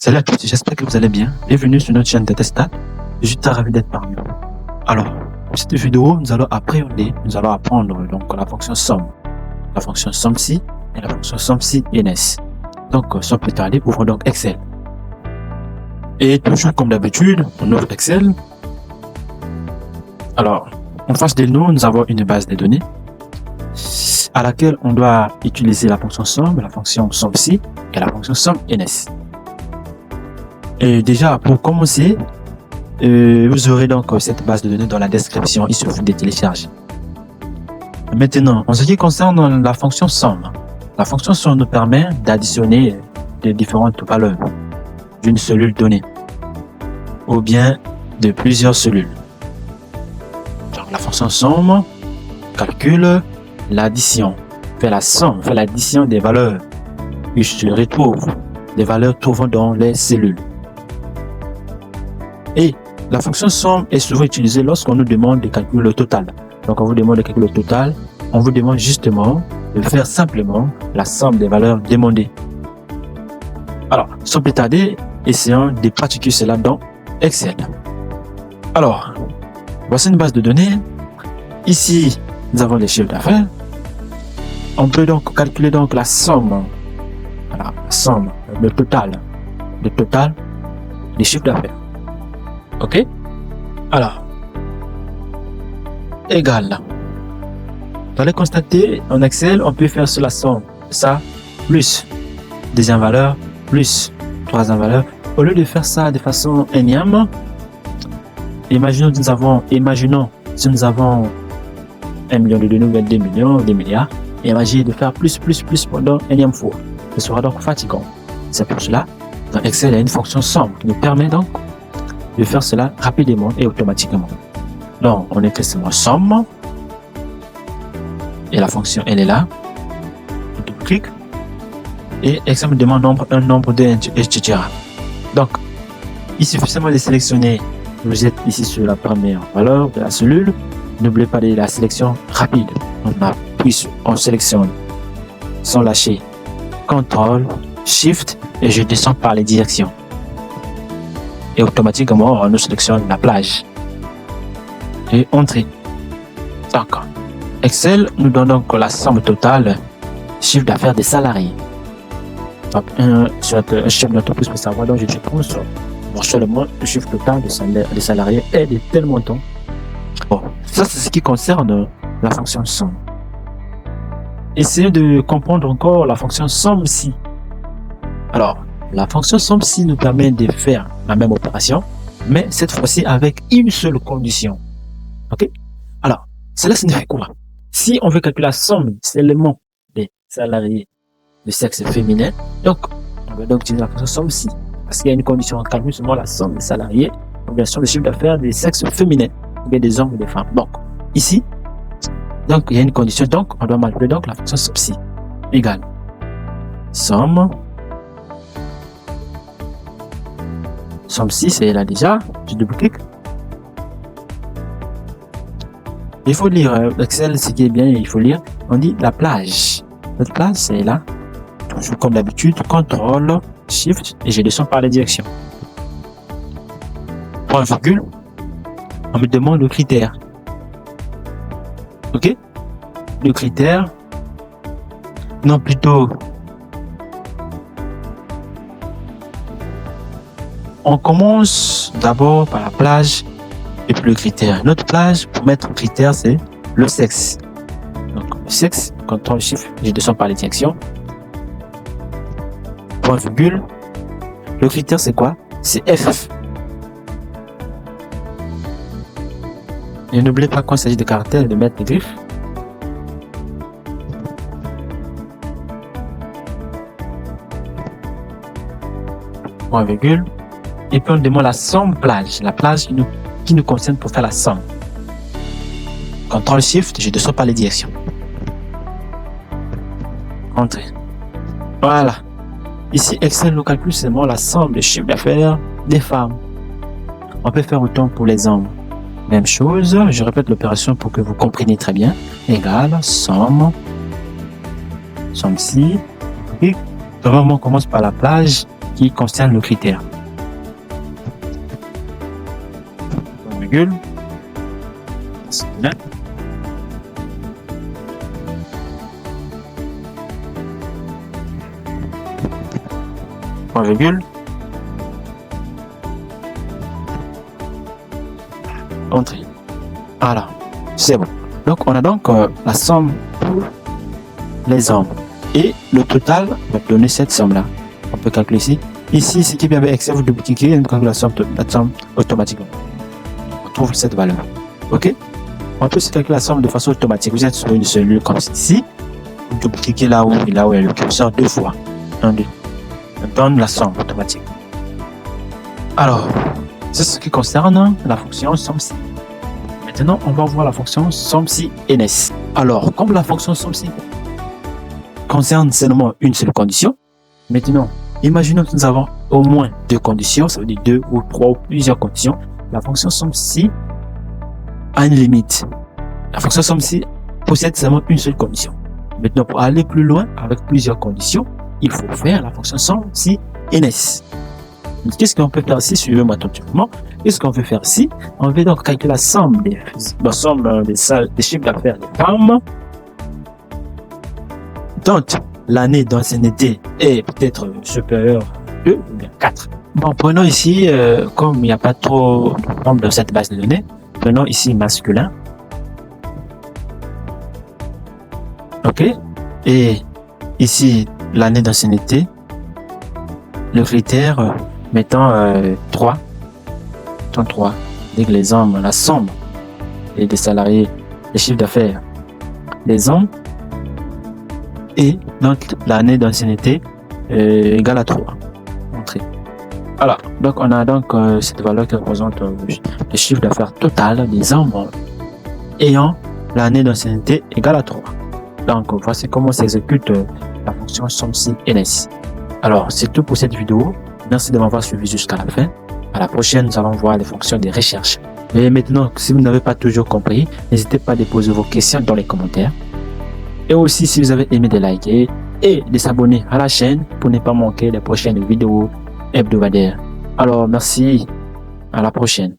Salut à tous, j'espère que vous allez bien. Bienvenue sur notre chaîne Detestat. Je suis très ravi d'être parmi vous. Alors, pour cette vidéo, nous allons apprendre donc la fonction SUM, la fonction SUMSI et la fonction SUMSI-NS. Donc, sans plus tarder, ouvrons donc Excel. Et toujours comme d'habitude, on ouvre Excel. Alors, en face de nous avons une base de données à laquelle on doit utiliser la fonction SUM, la fonction SUMSI et la fonction SUM-NS. Et déjà, pour commencer, vous aurez donc cette base de données dans la description. Il suffit de télécharger. Maintenant, en ce qui concerne la fonction SUM, la fonction SUM nous permet d'additionner les différentes valeurs d'une cellule donnée ou bien de plusieurs cellules. Donc, la fonction SUM calcule l'addition, fait la somme, fait l'addition des valeurs qui se retrouvent, des valeurs trouvant dans les cellules. Et la fonction SUM est souvent utilisée lorsqu'on nous demande de calculer le total. Donc, on vous demande de calculer le total, on vous demande justement de faire simplement la somme des valeurs demandées. Alors, sans plus tarder, essayons de pratiquer cela dans Excel. Alors, voici une base de données. Ici, nous avons les chiffres d'affaires. On peut donc calculer donc la somme, voilà, la somme, le total des chiffres d'affaires. Ok? Alors, égal. Vous allez constater en Excel, on peut faire sur la somme, ça, plus deuxième valeur, plus troisième valeur. Au lieu de faire ça de façon énième, imaginons si nous avons 1 million de données, 2 millions, 2 milliards, et imaginez de faire plus pendant énième fois. Ce sera donc fatigant. C'est pour cela, dans Excel, il y a une fonction SUM qui nous permet donc de faire cela rapidement et automatiquement. Donc, on écrit seulement SUM et la fonction elle est là. On double-clique et Excel me demande un nombre de etc. Donc, il suffit seulement de sélectionner. Vous êtes ici sur la première valeur de la cellule. N'oubliez pas de la sélection rapide. On sélectionne sans lâcher. CTRL, SHIFT et je descends par les directions. Et automatiquement, on nous sélectionne la plage. Et entrée. D'accord. Excel nous donne donc la somme totale chiffre d'affaires des salariés. Donc, un chef d'entreprise peut savoir, donc je dépense mensuellement le chiffre total des salariés est de tel montant. Bon, ça c'est ce qui concerne la fonction SUM. Essayez de comprendre encore la fonction SUMSI. Alors, la fonction SUMSI nous permet de faire la même opération, mais cette fois-ci avec une seule condition. Ok? Alors, cela signifie quoi? Si on veut calculer la somme seulement des salariés de sexe féminin, donc on va donc utiliser la fonction SUMSI. Parce qu'il y a une condition, on calcule seulement la somme des salariés, ou bien somme des chiffres d'affaires des sexes féminins, ou bien des hommes ou des femmes. Donc, ici, donc il y a une condition, donc on doit manipuler donc la fonction SUMSI égale somme. SUMSI, c'est là déjà, je double-clique. Il faut lire Excel, ce qui est bien, il faut lire. On dit la plage. Notre plage, c'est là. Toujours comme d'habitude, CTRL, SHIFT et je descends par les directions. Point virgule, on me demande le critère. Ok? Le critère, non plutôt, on commence d'abord par la plage et puis le critère. Notre plage, pour mettre le critère, c'est le sexe. Donc, le sexe, CTRL SHIFT, je descends par les directions. Point virgule. Le critère, c'est quoi? C'est F. Et n'oubliez pas quand il s'agit de caractères, de mettre les griffes. Point virgule. Et puis on demande la somme plage. La plage qui nous concerne pour faire la somme. CTRL SHIFT, je descends par les directions. Entrée. Voilà. Ici, Excel nous calcule seulement la somme des chiffres d'affaires des femmes. On peut faire autant pour les hommes. Même chose, je répète l'opération pour que vous compreniez très bien. Égal, somme, SUMSI. Normalement, on commence par la plage qui concerne le critère. Virgule. Point virgule. Entrée. Voilà, c'est bon. Donc on a donc la somme pour les hommes et le total va donner cette somme là. On peut calculer ici. Ici, ce qui vient avec Excel, vous dupliquez et la somme automatiquement. On trouve cette valeur. Ok. On peut se calculer la somme de façon automatique. Vous êtes sur une cellule comme ceci. Vous dupliquez là où il y a le curseur 2 fois. 1, 2. On donne la somme automatique. Alors, c'est ce qui concerne la fonction somme-ci. Maintenant, on va voir la fonction somme-ci ns. Alors, comme la fonction somme-ci concerne seulement une seule condition, maintenant, imaginons que nous avons au moins deux conditions, ça veut dire 2 ou 3 ou plusieurs conditions. La fonction somme-ci a une limite. La fonction somme-ci possède seulement une seule condition. Maintenant, pour aller plus loin avec plusieurs conditions, il faut faire la fonction somme-ci ns. Qu'est-ce qu'on peut faire ici? Suivez-moi attentivement. Qu'est-ce qu'on veut faire ici? On veut donc calculer la somme des chiffres d'affaires des femmes dont l'année d'ancienneté est peut-être supérieure à 2 ou bien 4. Bon, prenons ici, comme il n'y a pas trop de nombre dans cette base de données, prenons ici masculin. Ok? Et ici, l'année d'ancienneté, le critère, mettons 3. Mettons 3. Dès que les hommes, la somme et des salariés, les chiffres d'affaires des hommes et donc l'année d'ancienneté égale à 3. Entrée. Voilà. Donc on a donc cette valeur qui représente le chiffre d'affaires total des hommes ayant l'année d'ancienneté égale à 3. Donc voici comment s'exécute la fonction somme-ci ns. Alors c'est tout pour cette vidéo. Merci de m'avoir suivi jusqu'à la fin. À la prochaine, nous allons voir les fonctions de recherche. Et maintenant, si vous n'avez pas toujours compris, n'hésitez pas à déposer vos questions dans les commentaires. Et aussi, si vous avez aimé, de liker et de s'abonner à la chaîne pour ne pas manquer les prochaines vidéos hebdomadaires. Alors, merci. À la prochaine.